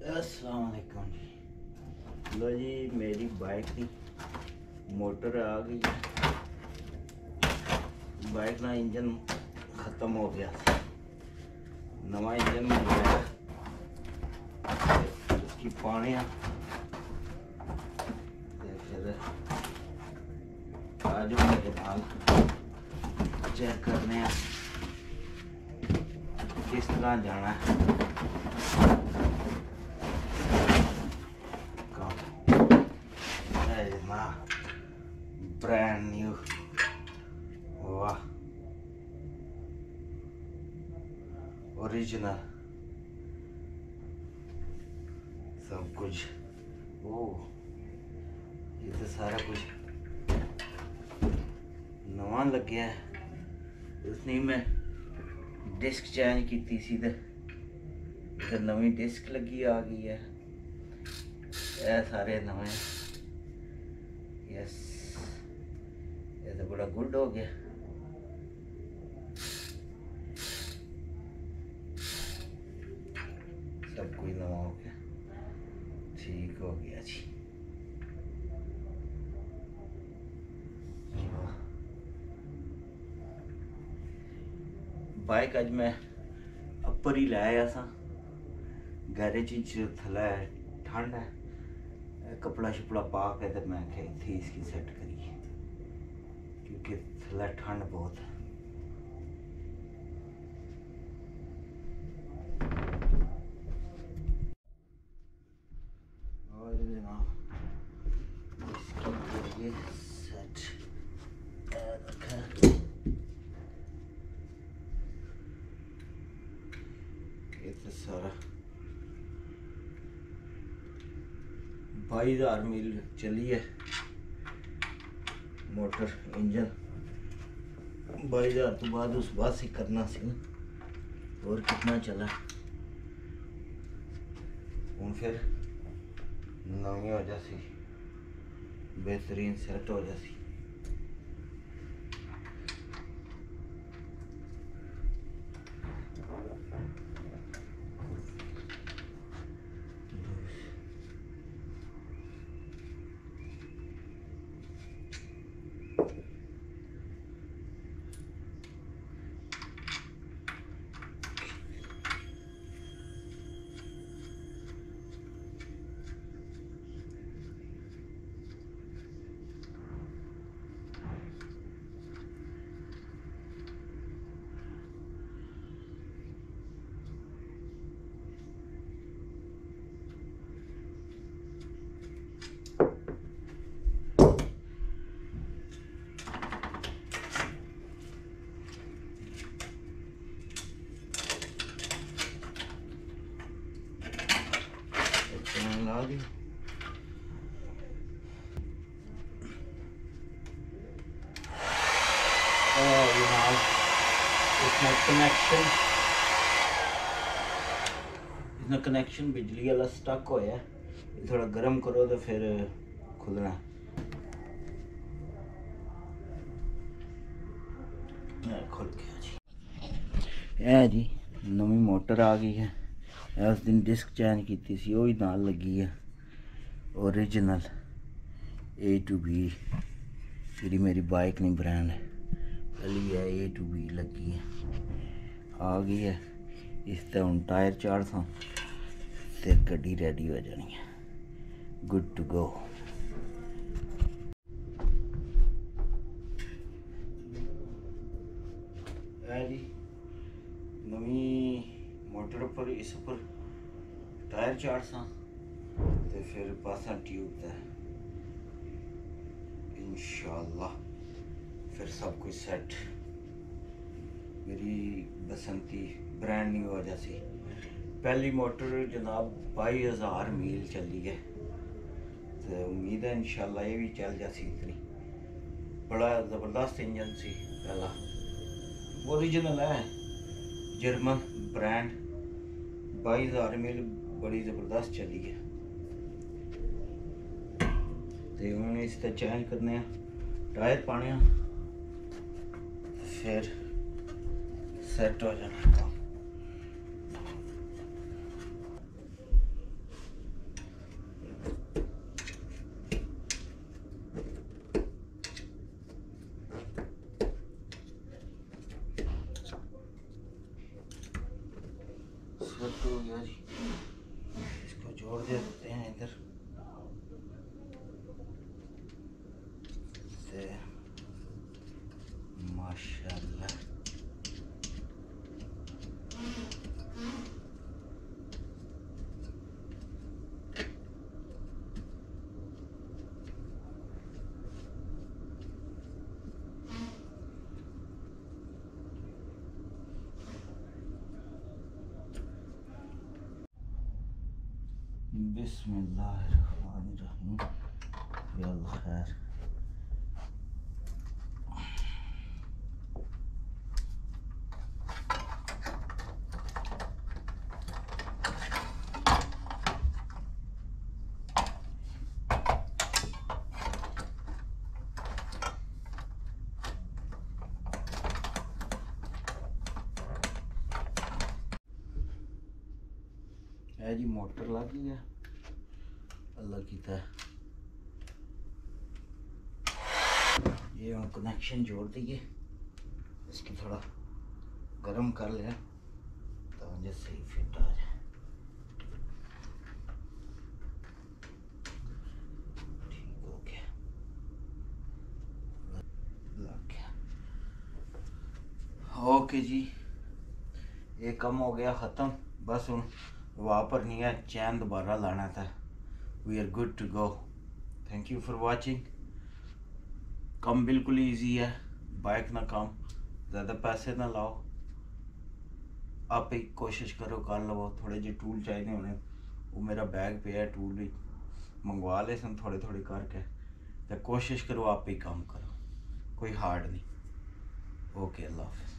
अस्सलाम वालेकुम जी। लो जी, मेरी बाइक की मोटर आ गई है। बाइक का इंजन ख़त्म हो गया, नवा इंजन मंगवाया। उसकी पानी फिर आज मेरे नाल चेक करने किस तरह जाना है। ब्रांड न्यू, वाह, ओरिजिनल सब कुछ। ओ ये तो सारा कुछ नवा लग गया है। उसने मैं डिस्क चेंज की थी, सीधे इधर नवी डिस्क लगी आ गई है। ये सारे नवे, यस, ये तो बड़ा गुड हो गया। सब कुछ नवा हो गया, ठीक हो गया जी। बाइक अज मैं अपर ही लाया सा, गैरेज थले ठंड है, कपड़ा शपड़ा पा के तो मैं इतनी इसकी सेट करी, क्योंकि थले ठंड बहुत है। और जनाब इसकी करिए सेट। ये तो सारा 22,000 मील चली है मोटर, इंजन 22,000 तो बाद उस बात से करना सी ना, और कितना चला हूँ। फिर नवी हो जासी, बेहतरीन सेट हो जासी। ला दी। इसमें कनेक्शन बिजली वाला स्टक होया, थोड़ा गर्म करो तो फिर खुलना। खुल गया जी। यह जी नवी मोटर आ गई है। उस दिन डिस्क चेंज की थी, वही नाल लगी है ओरिजिनल A to B। जी मेरी बाइक नहीं ब्रांड है, पहली है A to B लगी है, आ गई है। इस ते हुण टायर चाड़ सा ते गड्डी रेडी हो जानी है, गुड टू गो। जी नवी मोटर पर इस पर टायर चाड़ सा ते फिर पासा ट्यूब ते इंशाअल्लाह फिर सब कुछ सेट। मेरी बसंती ब्रांड न्यू हो जासी। पहली मोटर जनाब 22,000 मील चली है, तो उम्मीद है इंशाअल्लाह ये भी चल जासी इतनी। बड़ा ज़बरदस्त इंजन सी, पहला ओरिजिनल है, जर्मन ब्रांड, 22,000 मील बड़ी ज़बरदस्त चली है। तो हूँ इस चेंज करने टायर पाने, फिर सेट हो जाना काम। सेट हो गया जी। इसको जोड़ देते हैं इधर से। माशाल्लाह बिस्मिल्लाहिर्रहमानिर्रहीम। या अल्लाह खैर। है जी मोटर लग गई है, अल्लाह की है। ये हम कनेक्शन जोड़ दिए, इसकी थोड़ा गर्म कर लें तो मुझे सही फिट आ जाए। ठीक हो गया, लग गया। ओके जी, ये कम हो गया ख़त्म। बस हूँ वहाँ पर नहीं है, चैन दोबारा लाना था। We are good to go. Thank you for watching. कम बिल्कुल ईजी है, बाइक ना कम, ज़्यादा पैसे ना लाओ, आप ही कोशिश करो कर लो। थोड़े जो टूल चाहिए होने, वो मेरा बैग पे है, टूल भी मंगवा ले सन थोड़े थोड़े करके। तो कोशिश करो आप ही काम करो, कोई हार्ड नहीं। ओके, अल्लाह हाफ़िज़।